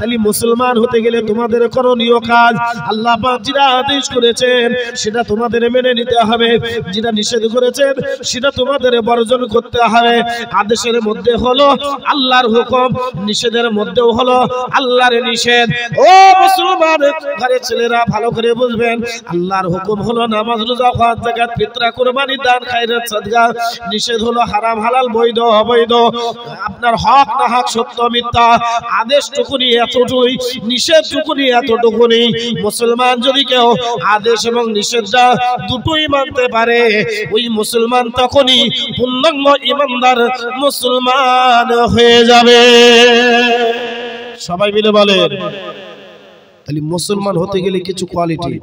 তাহলে মুসলমান হতে গেলে তোমাদের করণীয় কাজ আল্লাহ পাক যেটা আদেশ করেছেন সেটা তোমাদের মেনে নিতে হবে, যেটা নিষেধ করেছেন সেটা তোমাদের বর্জন করতে হবে। আদেশের মধ্যে হলো আল্লাহর হুকুম, নিষেধের মধ্যেও হলো আল্লাহর নিষেধ। ও মুসলমান ঘরের ছেলেরা ভালো করে বুঝবেন, আল্লাহর হুকুম হলো নামাজ, রোজা, হজ, যাকাত, ফিতরা, কুরবানি, দান, খায়রাত, সাদকা। নিষেধ হলো হারাম, হালাল, বৈধ, অবৈধ, আপনার হক না হক, সত্য মিথ্যা। আদেশ টুকুনি এতটুকুই, নিষেধ টুকুনি এতটুকুনি। মুসলমান যদি কেউ আদেশ এবং নিষেধটা দুটোই মানতে পারে, ওই মুসলমান তখনই পূর্ণাঙ্গ ইমানদার মুসলমান হয়ে যাবে। সবাই মিলে বলেন। তাহলে মুসলমান হতে গেলে কিছু কোয়ালিটি,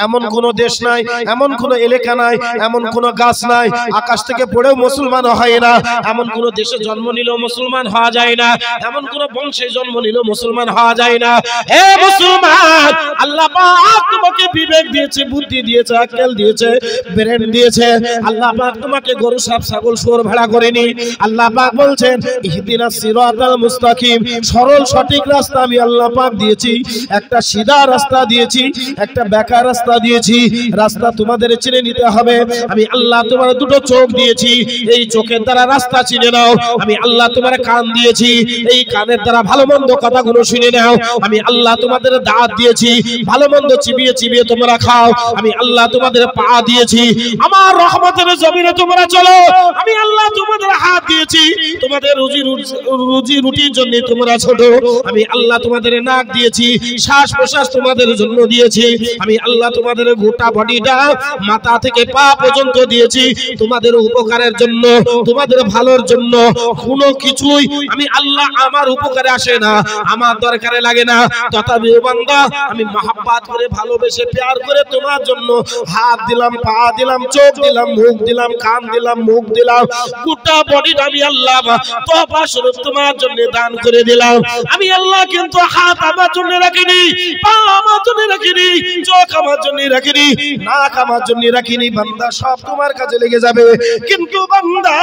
এমন কোন দেশ নাই, এমন কোন এলাকা নাই, এমন কোন গাছ নাই আকাশ থেকে পড়েও মুসলমান হয় না, এমন কোন দেশে জন্ম নিলেও মুসলমান হওয়া যায় না, এমন কোন বংশে জন্ম নিলেও মুসলমান হওয়া যায় না। হে মুসলমান, আল্লাহ পাক তোমাকে বিবেক দিয়েছে, বুদ্ধি দিয়েছে, আকল দিয়েছে, ব্রেন দিয়েছে। আল্লাহ পাক তোমাকে গরু, সাপ, ছাগল, শুয়োর ভেড়া করেনি। আল্লাহ পাক বলছেন ইহদিনাস সিরাতাল মুস্তাকিম, সরল সঠিক রাস্তা আমি আল্লাহ পাক দিয়েছি। একটা সিধা রাস্তা দিয়েছি, একটা বেকার রাস্তা দিয়েছি। রাস্তা তোমাদের চিনে নিতে হবে। আমি আল্লাহ তোমার দুটো চোখ দিয়েছি, এই চোখের দ্বারা রাস্তা চিনে নাও। আমি আল্লাহ তোমার কান দিয়েছি, এই কানের দ্বারা ভালো মন্দ কথাগুলো শুনে নাও। আমি আল্লাহ তোমাদের দাঁত দিয়েছি, ভালো মন্দ চিবিয়ে চিবিয়ে তোমরা খাও। আমি আল্লাহ তোমাদের পা দিয়েছি, আমার রহমতের জমিনে তোমরা চলো। আমি আল্লাহ তোমাদের হাত দিয়েছি, তোমাদের রুজি রুটির জন্য তোমরা ছোট। আমি আল্লাহ তোমাদের নাক দিয়েছি, শ্বাস প্রশ্বাস তোমাদের জন্য দিয়েছি। আমি আল্লাহ তোমাদের গোটা বডিটা মাথা থেকে পা পর্যন্ত দিয়েছি তোমাদের উপকারের জন্য, তোমাদের ভালোর জন্য। কোনো কিছুই আমি আল্লাহ আমার উপকারে আসে না, আমার দরকারে লাগে না। তথাপি বান্দা আমি মহব্বত করে, ভালোবেসে, প্যার করে তোমার জন্য হাত দিলাম, পা দিলাম, চোখ দিলাম, মুখ দিলাম, কান দিলাম, মুখ দিলাম, গোটা বডিটা আমি আল্লাহ তওবা স্বরূপ তোমার জন্য দান করে দিলাম। আমি আল্লাহ কিন্তু হাত আমার জন্য রাখিনি, পা আমার জন্য রাখিনি, চোখ আমার জন্য রাখিনি, নাক আমার জন্য রাখিনি। বান্দা সব তোমার কাজে লেগে যাবে, কিন্তু বান্দা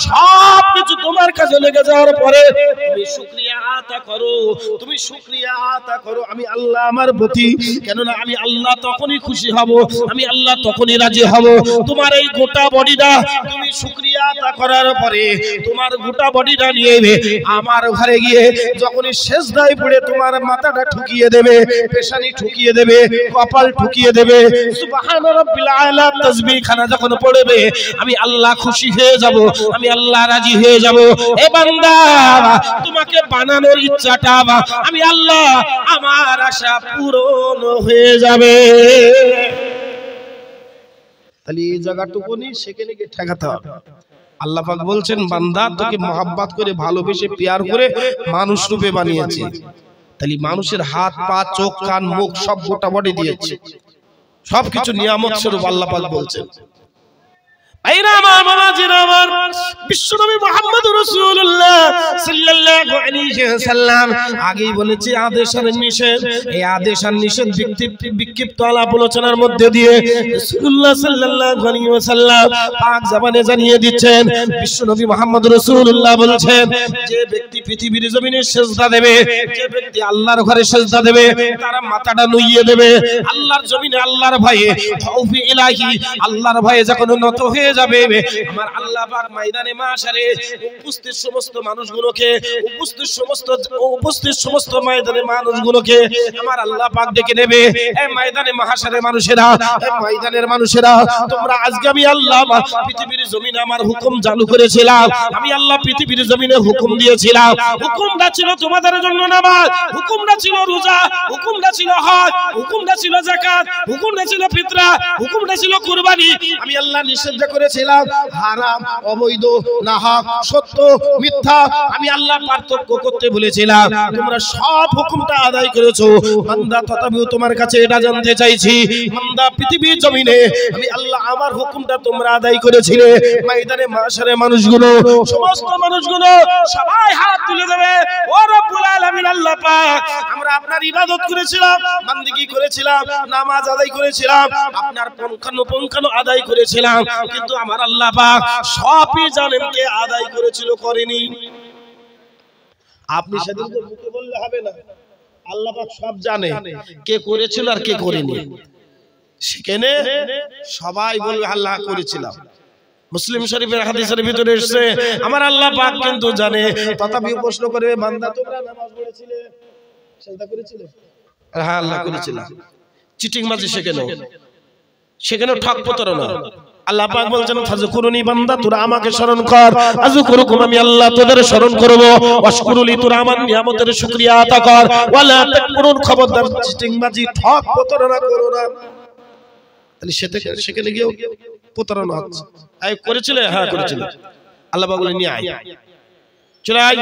সব কিছু তোমার কাজে লেগে যাওয়ার পরে তুমি শুকরিয়া আতা করো, তুমি শুকরিয়া আতা করো আমি আল্লাহ আমার প্রতি। কেননা আমি আল্লাহ তখনই খুশি হব, আমি আল্লাহ তখনই রাজি হব। তোমার এই গোটা বডিটা তুমি শুকরিয়া আতা করার পরে তোমার গোটা বডিটা নিয়ে আমার ঘরে গিয়ে যখনই সেজদায় পড়ে তোমার মাথাটা ঠুকিয়ে দেবে, পেশানি ঠুকিয়ে দেবে, কপাল ঠুকিয়ে দেবে, সুবহান রাব্বিল আলা তাসবিহ খানা যখন পড়বে আমি আল্লাহ খুশি হয়ে যাব, আমি আল্লাহ রাজি হয়ে যাব। এ বান্দা তোমাকে বানানোর ইচ্ছাটা আমি আল্লাহ, আমার আশা পূরণ হয়ে যাবে। তাহলে এই জায়গাটুকুনি সেখানে গিয়ে ঠেকাতে হবে। আল্লাহ পাক বলছেন বান্দা তোকে মহব্বত করে, ভালোবেসে, প্যার করে মানুষ রূপে বানিয়েছি। তাহলে মানুষের হাত, পা, চোখ, কান, মুখ সব গোটা বডি দিয়েছে, সবকিছু নিয়ামত স্বরূপ আল্লাহ পাক বলছেন। বিশ্বনবী মুহাম্মদুর রাসূলুল্লাহ সাল্লাল্লাহু আলাইহি ওয়াসাল্লাম আগেই বলেছে আদেশ আর নিষেধ। এই আদেশ আর নিষেধ বিক্ষিপ্ত আলাপ আলোচনার মধ্যে দিয়ে রাসূলুল্লাহ সাল্লাল্লাহু আলাইহি ওয়াসাল্লাম পাক জবানে জানিয়ে দিচ্ছেন। বিশ্বনবী মুহাম্মদুর রাসূলুল্লাহ বলেছেন যে ব্যক্তি পৃথিবীর জমিনে সিজদা দেবে, যে ব্যক্তি আল্লাহর ঘরে সিজদা দেবে, তার মাথাটা নুইয়ে দেবে আল্লাহর জমিনে আল্লাহর ভয়ে, খাউফি ইলাহি, আল্লাহর ভয়ে যখন নত হয়ে যাবে আমার আল্লাহ পাক ময়দানে মাশারে উপস্থিত সমস্ত মানুষগুলোকে, উপস্থিত সমস্ত ময়দানে মানুষগুলোকে আমার আল্লাহ পাক ডেকে নেবে। এই ময়দানে মাশারে মানুষেরা, এই ময়দানের মানুষেরা, তোমরা আজকে আমি আল্লাহ পৃথিবীর জমিনে আমার হুকুম চালু করেছিলাম, আমি আল্লাহ পৃথিবীর জমিনে হুকুম দিয়েছিলাম। হুকুমটা ছিল তোমাদের জন্য নামাজ, হুকুমটা ছিল রোজা, হুকুমটা ছিল হজ, হুকুমটা ছিল যাকাত, হুকুমটা ছিল ফিতরা, হুকুমটা ছিল কুরবানি। আমি আল্লাহ নিষেধ করেছিলাম হারাম, অবৈধ, নাহক, সত্য, মিথ্যা আমি আল্লাহ পার্থক্য করতে বলেছিলাম। তোমরা সব হুকুমটা আদায় করেছো বান্দা। তথাপিও তোমার কাছে এটা জানতে চাইছি বান্দা, পৃথিবীর জমিনে আমি আল্লাহ আমার হুকুমটা তোমরা আদায় করেছিলে? ময়দানে মাশারে মানুষগুলো, সমস্ত মানুষগুলো সবাই হাত তুলে দেবে, ও রব্বুল আলামিন আল্লাহ পাক আমরা আপনার ইবাদত করেছিলাম, বান্দেগি করেছিলাম, নামাজ আদায় করেছিলাম, আপনার পুঙ্খানুপুঙ্খানু আদায় করেছিলাম, কিন্তু আমার আল্লাহ পাক সবই জানেন কে আদায় করেছিল করেনি। আপনি সেদিন মুখে বললে হবে না, আল্লাহ পাক সব জানে কে করেছিল আর কে করেনি। সেখানে সবাই বলবে আল্লাহ করেছিলাম। মুসলিম শরীফের হাদিসের ভিতরে এসেছে আমার আল্লাহ পাক কিন্তু জানে। তথাপি প্রশ্ন করবে বান্দা তোমরা নামাজ পড়েছিলে, সিজদা করেছিলে? হ্যাঁ আল্লাহ করেছিলাম। চিটিংবাজি সেখানেও ঠক প্রতারণা। আল্লাহ পাক বলছেন ফাযকুরুনি বান্দা তোরা আমাকে স্মরণ কর, আযকুরুকুম আমি আল্লাহ তোদের স্মরণ করব, ওয়াশকুরুলি তোরা আমার নিয়ামতের শুকরিয়া আদা কর, ওয়ালা তাকফুরুন খবরদার চিটিংবাজি ঠক প্রতারণা করো না। তাহলে সেখানে গিয়ে প্রতারণা হচ্ছে। আয় করেছিলে? হ্যাঁ করেছিলে। আল্লাহ পাক বলেন নিয়ে আয়, চলে আয়,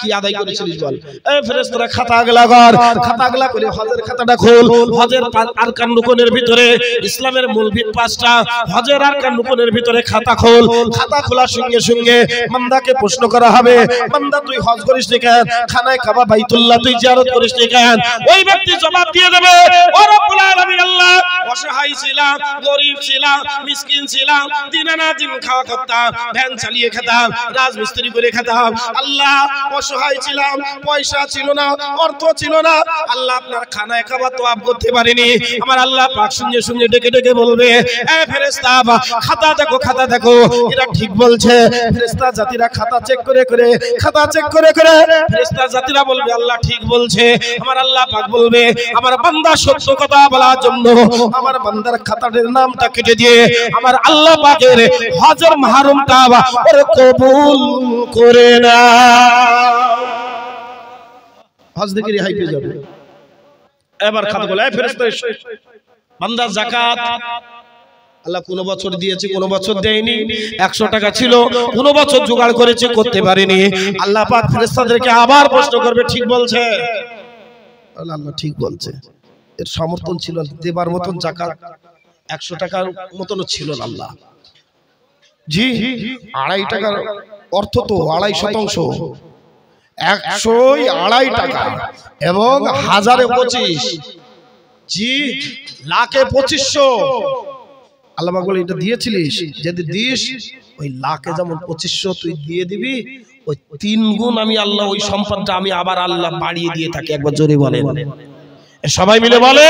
কি আদায় করেছিলিস বল। এই ফেরেশতারা খাতা আগলা কর, খাতা আগলা করে হজের খাতাটা খোল। হজের আরকান রুকনের ভিতরে ইসলামের মূল ভিত 5টা, হজের আরকান রুকনের ভিতরে খাতা খোল। খাতা খোলার সঙ্গে সঙ্গে বান্দাকে প্রশ্ন করা হবে বান্দা তুই হজ করিস নি কেন, খানায় কাবা বাইতুল্লাহ তুই জিয়ারত করিস নি কেন? ওই ব্যক্তি জবাব দিয়ে দেবে ও রব্বুল আলামিন আল্লাহ অসহায় ছিলাম, গরীব ছিলাম, মিসকিন ছিলাম, দিন আনা দিন খাওয়া করতাম, ভ্যান চালিয়ে খেতাম, রাজমিস্ত্রি করে খেতাম। আল্লাহ অসহায় ছিলাম, পয়সা ছিল না, অর্থ ছিল না। আল্লাহ আপনার খানায় খাবার তোয়াব করতে পারিনি। আমার আল্লাহ পাক সঙ্গে সঙ্গে ডেকে ডেকে বলবে এ ফেরেশতা খাতা দেখো, খাতা দেখো, এরা ঠিক বলছে। ফেরেশতা জাতিরা খাতা চেক করে করে, খাতা চেক করে করে ফেরেশতা জাতিরা বলবে আল্লাহ ঠিক বলছে। আমার আল্লাহ পাক বলবে আমার বান্দা সত্য কথা বলার জন্য আমার বান্দার খাতার নামটা কেটে দিয়ে আমার আল্লাহ পাকের হজের মাহরুমটা ওরে কবুল করে না। হজ থেকে রেহাই পেয়ে যাবে। এবার খাতা বলে ফেরেশতা বান্দা যাকাত আল্লাহ কোন বছর দিয়েছে কোন বছর দেয়নি, 100 টাকা ছিল কোন বছর জোগাড় করেছে করতে পারেনি। আল্লাহ পাক ফেরেশতাদেরকে আবার প্রশ্ন করবে ঠিক বলছে? আল্লাহ ঠিক বলছে। এর সমর্থন ছিল দেবার মতন যাকাত 100 টাকার মতন ছিল না। আল্লাহ জি 2.5 টাকার অর্থ তো 2.5%, 100 টাকা এবং 1025 জি লাখে 2500। আল্লাহ পাক বলে এটা দিয়েছিলিস, যদি দিস ওই লাখে যেমন 2500 তুই দিয়ে দিবি, ওই 3 গুণ আমি আল্লাহ ওই সম্পদটা আমি আবার আল্লাহ বাড়িয়ে দিয়ে থাকি। একবার জোরে বলেন, সবাই মিলে বলে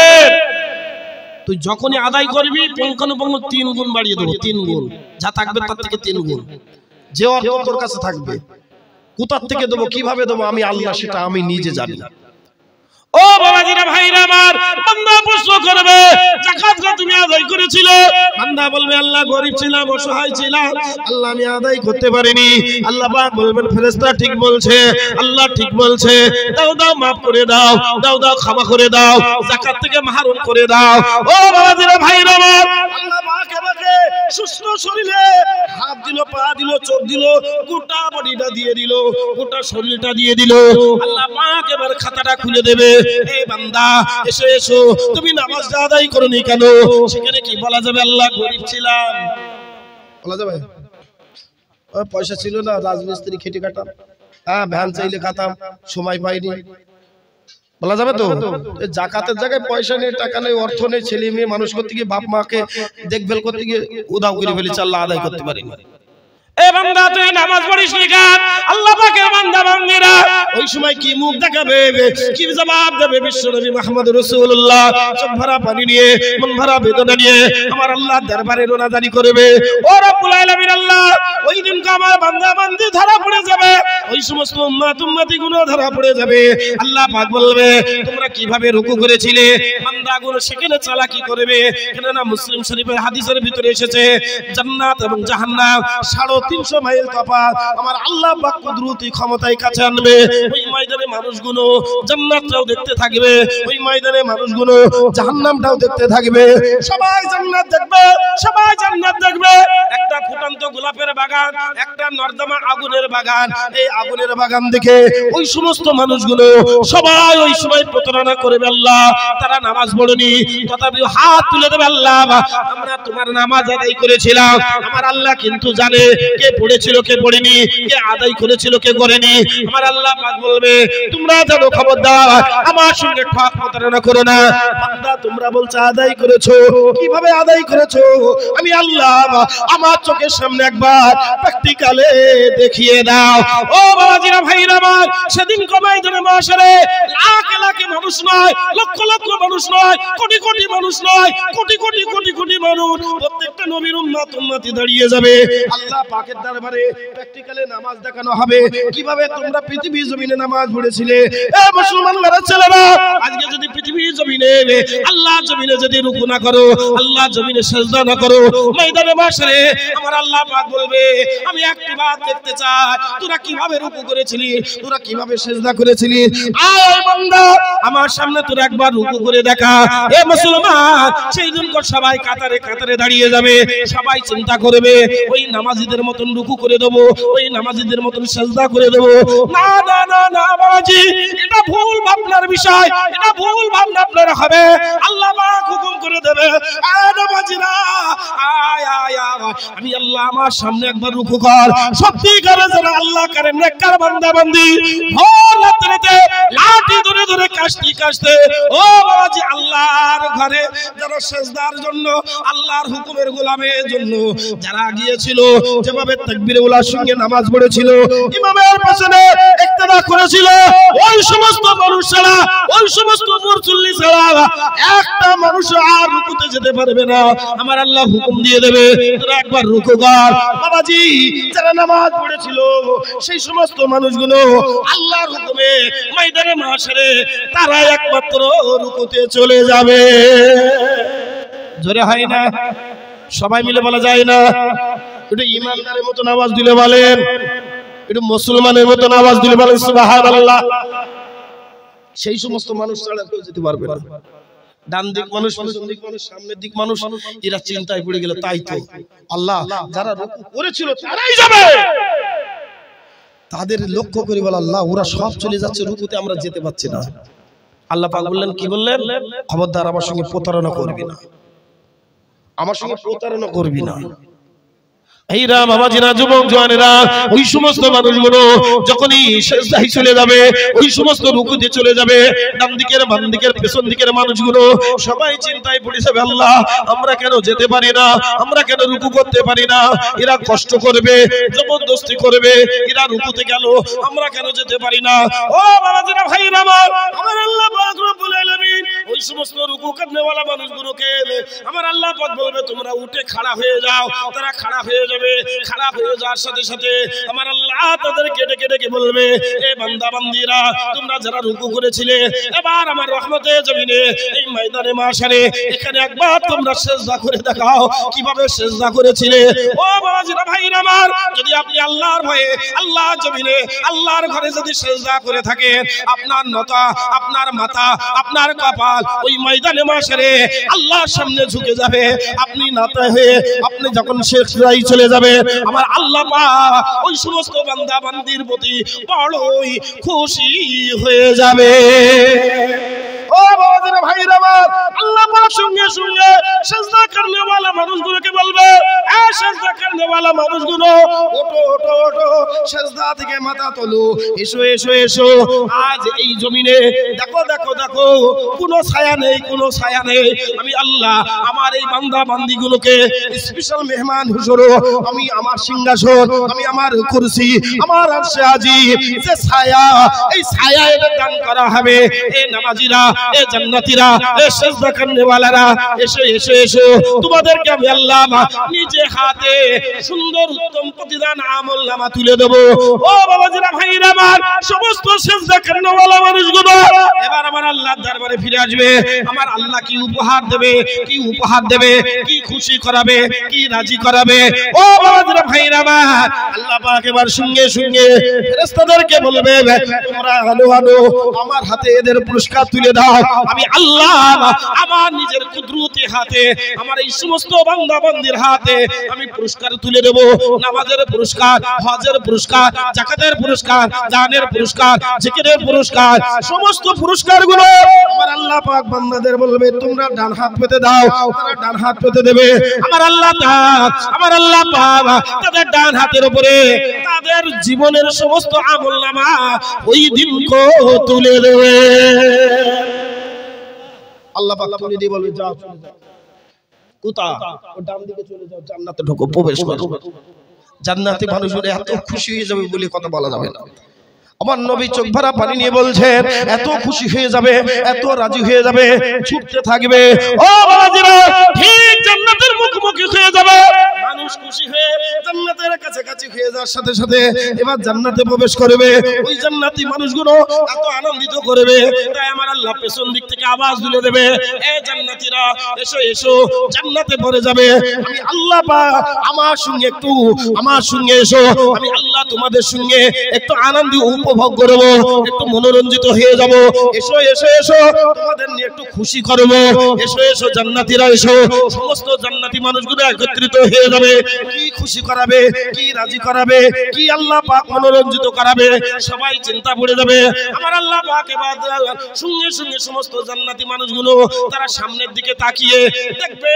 তুই যখনই আদায় করবি পঙ্খানুপঙ্খ 3 গুণ বাড়িয়ে দেবো। 3 গুণ যা থাকবে তার থেকে 3 গুণ। যে অর্থ তোর কাছে থাকবে কোথা থেকে দেবো, কিভাবে দেবো আমি আল্লাহ সেটা আমি নিজে জানি। ও বাবাজিরা ভাইরা আমার, বান্দা প্রশ্ন করবে যাকাত তুমি আদায় করেছিলে? বান্দা বলবে আল্লাহ গরীব ছিলাম, অসহায় ছিলাম, আল্লাহ আমি আদায় করতে পারিনি। আল্লাহ পাক বলবেন ফেরেশতা ঠিক বলছে, আল্লাহ ঠিক বলছে, দাও দাও মাফ করে দাও, দাও দাও ক্ষমা করে দাও, যাকাত থেকে মাহরুম করে দাও। ও বাবাজিরা ভাইরা আমার, আল্লাহ পাক আমাকে সুস্থ শরীরে হাত দিল, পা দিল, চোখ দিল, গোটা বডিটা দিয়ে দিল, গোটা শরীরটা দিয়ে দিল। আল্লাহ পাক এবার খাতাটা খুলে দেবে এই বান্দা এসো এসো তুমি নামাজ আদায় করোনি কেন? সেখানে কি বলা যাবে আল্লাহ গরীব ছিলাম? বলা যাবে পয়সা ছিল না, রাজমিস্ত্রি খেটে কাটাম, হ্যাঁ ভ্যান চাইলে খাতাম, সময় পাইনি, বলা যাবে তো? যাকাতের জায়গায় পয়সা নেই, টাকা নেই, অর্থ নেই, ছেলে মেয়ে মানুষ করতে গিয়ে বাপ মাকে দেখভাল করতে গিয়ে উদাও করে ফেলেছে, আল্লাহ আদায় করতে পারিনি। এ বান্দা তুই নামাজ পড়িস নি কেন? আল্লাহ পাকের বান্দা বান্দিরা ওই সময় কি মুখ দেখাবে, কি জবাব দেবে? বিশ্বনবী মুহাম্মদ রাসূলুল্লাহ চোখ ভরা পানি নিয়ে, মন ভরা বেদনা নিয়ে আমার আল্লাহ দরবারে রোনাজারি করবে। ও রব্বুল আলামিন আল্লাহ, ওই দিনকে আমার বান্দা বান্দি ধরা পড়ে যাবে, ওই সমস্ত উম্মত উম্মতি গুলো ধরা পড়ে যাবে। আল্লাহ পাক বলবে তোমরা কিভাবে রুকু করেছিলে? বান্দাগুলো সেখানে চালাকি করবে। কেননা মুসলিম শরীফের হাদিসের ভিতরে এসেছে জান্নাত এবং জাহান্নাম 350 মাইল তফাৎ আমার আল্লাহ পাক কুদরতি ক্ষমতায় কাছে আনবে। ওই ময়দানে মানুষগুলো জান্নাতটাও দেখতে থাকবে, ওই ময়দানে মানুষগুলো জাহান্নামটাও দেখতে থাকবে। সবাই জান্নাত দেখবে, সবাই জান্নাত দেখবে। একটা ফুটন্ত গোলাপের বাগান, একটা নর্দমা আগুনের বাগান, এই আগুনের বাগান দেখে ওই সমস্ত মানুষগুলো সবাই ওই সময় প্রতারণা করবে। আল্লাহ তারা নামাজ পড়েনি, তথাপি হাত তুলে দেবে, আল্লাহ আমরা তোমার নামাজ আদায় করেছিলাম। আমার আল্লাহ কিন্তু জানে কে পড়েছিল কে পড়েনি, কে আদায় করেছিল কে করেনি। আমার আল্লাহ পাক বলবে তোমরা জানো খবরদার আমার সঙ্গে ঠক প্রতারণা করো না। বান্দা তোমরা বলছো আদায় করেছো, কিভাবে আদায় করেছো আমি আল্লাহ আমার চোখের সামনে একবার প্র্যাকটিক্যালে দেখিয়ে দাও। ও বাবাজিরা ভাইরা আমার, সেদিন ময়দানে মাশারে লাখ লাখ মানুষ মানুষ নয়, লক্ষ লক্ষ মানুষ নয়, কোটি কোটি মানুষ নয়, কোটি কোটি কোটি কোটি মানুষ, প্রত্যেকটা নবীর উম্মত উম্মতি দাঁড়িয়ে যাবে আল্লাহ পাকের দরবারে। প্র্যাকটিক্যালি নামাজ দেখানো হবে কিভাবে তোমরা পৃথিবীর জমিনে নামাজ পড়েছিলে। এ মুসলমান ছেলেরা, আজকে যদি পৃথিবীর জমিনে আল্লাহ জমিনে যদি রুকু না করো, আল্লাহ জমিনে সিজদা না করো, ময়দানে মাশরে আমার আল্লাহ পাক বলবে আমি একবার দেখতে চাই তোরা কিভাবে রুকু করেছিলি, তোরা কিভাবে সিজদা করেছিলি। আয় বান্দা, আমার সামনে তোরা একবার রুকু করে দেখা। এ মুসলমান, সেই দিন সবাই কাতারে কাতারে দাঁড়িয়ে যাবে, সবাই চিন্তা করবে ওই নামাজিদের মতন রুকু করে দেবো, ওই নামাজিদের মতন সিজদা করে দেবো। না না না না বাবাজি, এটা ভুল ভাবনার বিষয়, এটা ভুল ভাবনা আপনার হবে। আল্লাহ পাক হুকুম করে দেবে, আয় নামাজিরা, আয় আয় আমি আল্লাহ আমার সামনে একবার রুকু কর। সত্যিকারে যারা আল্লাহ করে নেককার বান্দা বান্দি, ভোর রাতে লাঠি ধরে ধরে কাশতে কাশতে ও বাবাজি আল্লাহর ঘরে যারা সিজদার জন্য, আল্লাহর হুকুমের গোলামের জন্য যারা গিয়েছিল, যেভাবে তাকবীরে উলার সঙ্গে নামাজ পড়েছিল, ইমামের পেছনে ইক্তেদা করেছিল, ওই সমস্ত মানুষ ছাড়া, ওই সমস্ত মুসল্লি ছাড়া একটা মানুষ আর রুকুতে যেতে পারবে না। আমার আল্লাহ হুকুম দিয়ে দেবে তোরা একবার রুকু কর। বাবাজি, যারা নামাজ পড়েছিল সেই সমস্ত মানুষগুলো আল্লাহর হুকুমে ময়দানে মাশরে তারা একমাত্র রুকুতে চলে যাবে। জোরে হয় না? সবাই মিলে বলা যায় না? একটু ইমানদারের মতো আওয়াজ দিলে বলেন, একটু মুসলমানের মতো আওয়াজ দিলে বলেন সুবহানাল্লাহ। সেই সমস্ত মানুষ ছাড়া কেউ যেতে পারবে না। ডান দিক মানুষ, পিছন দিক মানুষ, সামনের দিক মানুষ, এরা চিন্তায় পড়ে গেল। তাই তো আল্লাহ যারা রুকু করেছিল তারাই যাবে, তাদের লক্ষ্য করে বলে আল্লাহ ওরা সব চলে যাচ্ছে রুকুতে, আমরা যেতে পারছি না। আল্লাহ পাক বললেন, কি বললেন? খবরদার আমার সঙ্গে প্রতারণা করবি না, আমার সঙ্গে প্রতারণা করবি না। এইরা বাবাজিরা, যুবক জওয়ানেরা, ওই সমস্ত মানুষগুলো যখনই সিজদায় চলে যাবে, ওই সমস্ত রুকুতে চলে যাবে, ডান দিকের বাম দিকের পেছন দিকের মানুষগুলো সবাই চিন্তায় পড়ে যাবে, আল্লাহ আমরা কেন যেতে পারি না, আমরা কেন রুকু করতে পারি না। এরা কষ্ট করবে, জবরদস্তি করবে, এরা রুকুতে গেল, আমরা কেন যেতে পারি না। ও বাবাজিরা, ভাইরা আমার আল্লাহ পাক রব্বুল আলামিন ওই সমস্ত রুকু করনেওয়ালা মানুষগুলোকে আমার আল্লাহ পাক বলবে তোমরা উঠে খাড়া হয়ে যাও। তারা খাড়া হয়ে যাবে, খাড়া হয়ে যাওয়ার সাথে সাথে আমার আল্লাহ তাদেরকে ডেকে ডেকে বলবে, এ বান্দা বান্দিরা, তোমরা যারা রুকু করেছিলে এবার আমার রহমতের জমিনে এই ময়দানে মাশরে এখানে একবার তোমরা সিজদা করে দেখাও কিভাবে সিজদা করেছিলে। ও বাবাজিরা, ভাইরা আমার, যদি আপনি আল্লাহর ভয়ে আল্লাহর জমিনে আল্লাহর ঘরে যদি সিজদা করে থাকেন, আপনার নতা, আপনার মাথা, আপনার কপাল ওই ময়দানে মাশরে আল্লাহর সামনে ঝুঁকে যাবে। আপনি নাতা হয়ে আপনি যখন সিজদায় চলে যাবে, আমার আল্লাহ পাক ওই সমস্ত বান্দা বান্দির প্রতি বড়ই খুশি হয়ে যাবে। ও বাবাজিরা, ভাইরা আমার, আল্লাহ পাক সঙ্গে সঙ্গে সিজদা করনে ওয়ালা মানুষগুলোকে বলবে, এ সিজদা করনে ওয়ালা মানুষগুলো ওঠো ওঠো ওঠো, সিজদা থেকে মাথা তোলো, এসো এসো এসো। আজ এই জমিনে দেখো দেখো দেখো, কোনো ছায়া নেই, কোনো ছায়া নেই। আমি আল্লাহ আমার এই বান্দা বান্দিগুলোকে স্পেশাল মেহমান হিসেবে আমি আমার সিংহাসন, আমি আমার কুরসি, আমার আরশে আজিম যে ছায়া, এই ছায়া এটা দান করা হবে। এ নামাজিরা, এ জান্নাতীরা, এ সিজদা করনেওয়ালারা, এসো এসো এসো, তোমাদেরকে আমি আল্লাহ নিজে হাতে সুন্দর উত্তম প্রতিদান আমলনামা তুলে দেব। ও বাবাজিরা, ভাইরা আমার, সমস্ত সিজদা করনেওয়ালা মানুষগুলো এবার আমার আল্লাহর দরবারে ফিরে আসবে। আমার আল্লাহ কি উপহার দেবে, কি উপহার দেবে, কি খুশি করাবে, কি রাজি করাবে। ও বাবাজিরা, ভাইরা আমার, আল্লাহ পাক এবার সঙ্গে সঙ্গে ফেরেশতাদেরকে বলবে, তোমরা আলো আলো আমার হাতে এদের পুরস্কার তুলে দাও। আমি আল্লাহ আমার নিজের কুদরতি হাতে আমার এই সমস্ত বান্দা বান্দির হাতে আমি পুরস্কার তুলে দেব। নামাজের পুরস্কার, হজের পুরস্কার, যাকাতের পুরস্কার, দানের পুরস্কার, জিকিরের পুরস্কার, সমস্ত পুরস্কারগুলো আমার আল্লাহ পাক বান্দাদের বলবে তোমরা ডান হাত পেতে দাও। তারা ডান হাত পেতে দেবে। আমার আল্লাহ পাক তাদের ডান হাতের উপরে তাদের জীবনের সমস্ত আমলনামা ওই দিন তুলে দেবে। আল্লাহ পাক তুলে দিয়ে বলবে যাও চলে যাও, কোথায়? ও ডান দিকে চলে যাও, জান্নাতে ঢোকো, প্রবেশ করো। জান্নাতে মানুষের এত খুশি হয়ে যাবে বলে কথা বলা যাবে না। আমার নবী চোখ ভরা পানি নিয়ে বলছেন, এত খুশি হয়ে যাবে, এত রাজি হয়ে যাবে, ছুটতে থাকবে। ও বাবাজিরা, ঠিক জান্নাতের মুখোমুখি হয়ে যাবে। মানুষ খুশি হয়ে জান্নাতের কাছাকাছি হয়ে যাওয়ার সাথে সাথে এবার জান্নাতে প্রবেশ করবে। ওই জান্নাতি মানুষগুলো এত আনন্দিত করবে, তাই আমার আল্লাহ পেছন দিক থেকে আওয়াজ তুলে দেবে, এ জান্নাতীরা এসো এসো, জান্নাতে পড়ে যাবে। আমি আল্লাহ পাক আমার সঙ্গে এসো, আমি আল্লাহ তোমাদের সঙ্গে একটু আনন্দ উপভোগ করব, একটু মনোরঞ্জিত হয়ে যাব। এসো এসো এসো, তোমাদের নিয়ে একটু খুশি করব। এসো এসো জান্নাতীরা এসো। সমস্ত জান্নাতি মানুষগুলো একত্রিত হয়ে যাবে। কি খুশি করাবে, কি রাজি করাবে, কি আল্লাহ পাক মনোরঞ্জিত করাবে, সবাই চিন্তা পড়ে যাবে। আমার আল্লাহ পাক এবার সঙ্গে সঙ্গে সমস্ত জান্নাতি মানুষগুলো তারা সামনের দিকে তাকিয়ে দেখবে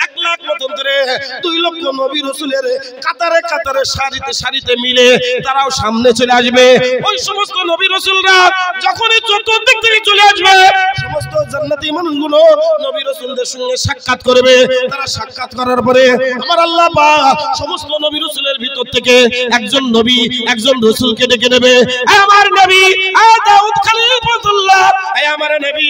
1 লাখ মতন ধরে 2 লক্ষ নবী রাসূলের কাতারে কাতারে সারিতে সারিতে মিলে তারাও সামনে চলে আসবে। ওই সমস্ত নবী রাসূলরা যখনই চতুর্দিক থেকে চলে আসবে, সমস্ত জান্নাতি মানুষগুলো নবী রাসূলদের সঙ্গে সাক্ষাৎ করবে। তারা সাক্ষাৎ করার পরে আমার আল্লাহ পাক সমস্ত নবী রাসূলের ভিতর থেকে একজন নবী একজন রাসূলকে ডেকে নেবে। আমার নবী দাউদ খলিফাতুল্লাহ, আমার নবী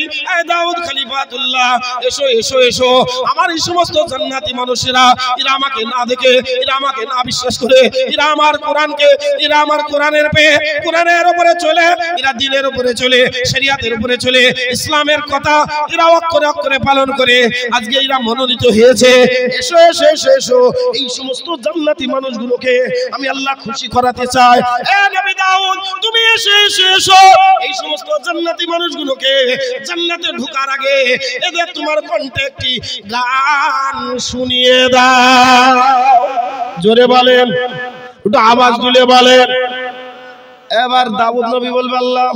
দাউদ খলিফাতুল্লাহ, এসো এসো এসো। আমার এই সমস্ত জান্নাতি মানুষেরা এরা আমাকে না দেখে, এরা আমাকে না বিশ্বাস করে, এরা আমার কোরআনকে, এরা আমার কোরআনের উপরে চলে, এরা দ্বীনের উপরে চলে, শরিয়াতের উপরে চলে, ইসলামের কথা এরা অক্ষরে অক্ষরে পালন করে। আজকে এরা মনোনীত হয়েছে। এসো এসো এসো এসো, এই সমস্ত জান্নাতি মানুষগুলোকে আমি আল্লাহ খুশি করাতে চাই। এ নবী দাউদ, তুমি এসো এসো এসো, এই সমস্ত জান্নাতি মানুষগুলোকে জান্নাতে ঢোকার আগে এদের তোমার কণ্ঠে একটি গান শুনিয়ে দাও। জোরে বলেন, একটু আওয়াজ তুলে বলেন। এবার দাউদ নবী বলবে, আল্লাহ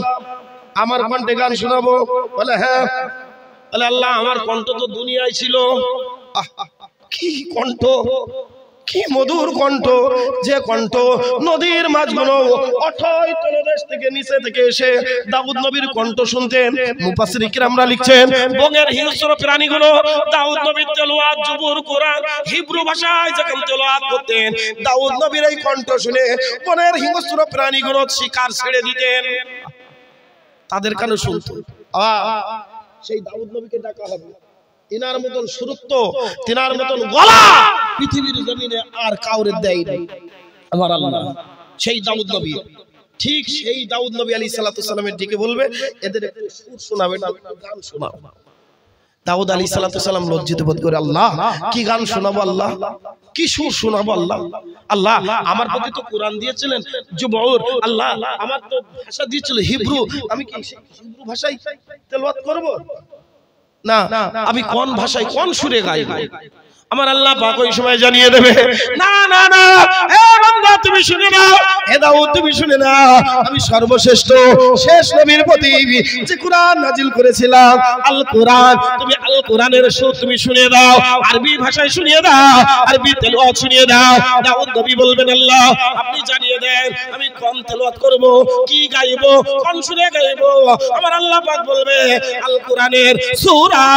আমার কণ্ঠে গান শোনাবো? বলে হ্যাঁ। বলে আল্লাহ আমার কণ্ঠ তো দুনিয়ায় ছিল। কি কণ্ঠ, কি মধুর কণ্ঠ, যে কণ্ঠ নদীর মাঝগুলো অথই তলদেশ থেকে নিচে থেকে এসে দাউদ নবীর কণ্ঠ শুনতেন। মুফাসসির কিরামরা লিখছেন, বনের হিংস্র প্রাণীগুলো দাউদ নবীর তেলাওয়াত জবুর কোরআন হিব্রু ভাষায় যখন তেলাওয়াত করতেন, দাউদ নবীর এই কণ্ঠ শুনে বনের হিংস্র প্রাণীগুলো শিকার ছেড়ে দিতেন, তাদের কানে শুনতো। সেই দাউদ নবীকে ডাকা হবে। তিনার মতন সুরত্ব, তিনার মতন গলা পৃথিবীর জমিনে আর কাউরে দেয় নাই আমার আল্লাহ। সেই দাউদ নবী, ঠিক সেই দাউদ নবী আলাইহিস সালাতু সালামের দিকে বলবে, এদের একটু সুর শোনাবে না, গান শোনাও। দাউদ আলাইহিস সালাতু সালাম লজ্জিত বোধ করে, আল্লাহ কি গান শোনাবো, আল্লাহ কি সুর শোনাবো, আল্লাহ আল্লাহ আমার প্রতি তো কোরআন দিয়েছিলেন জুবুর, আল্লাহ আমার তো ভাষা দিয়েছিল হিব্রু, আমি কি হিব্রু ভাষায় তেলাওয়াত করব? না, আমি কোন ভাষায় কোন সুরে গাইব? আমার আল্লাহ পাক ওই সময় জানিয়ে দেবে, না না না, হে বান্দা তুমি শুনে নাও, হে দাউদ তুমি শুনে নাও, আমি সর্বশ্রেষ্ঠ শেষ নবীর প্রতি যে কোরআন নাজিল করেছিলাম আল কোরআন, তুমি আল কোরআনের সুর তুমি শুনে দাও, আরবি ভাষায় শুনিয়ে দাও, আরবি তেলাওয়াত শুনিয়ে দাও। দাউদ নবী বলবেন, আল্লাহ আপনি জানিয়ে দেন আমি কোন তেলাওয়াত করব, কি গাইব, কোন সুরে গাইব? আমার আল্লাহ পাক বলবে, আল কোরআনের সূরা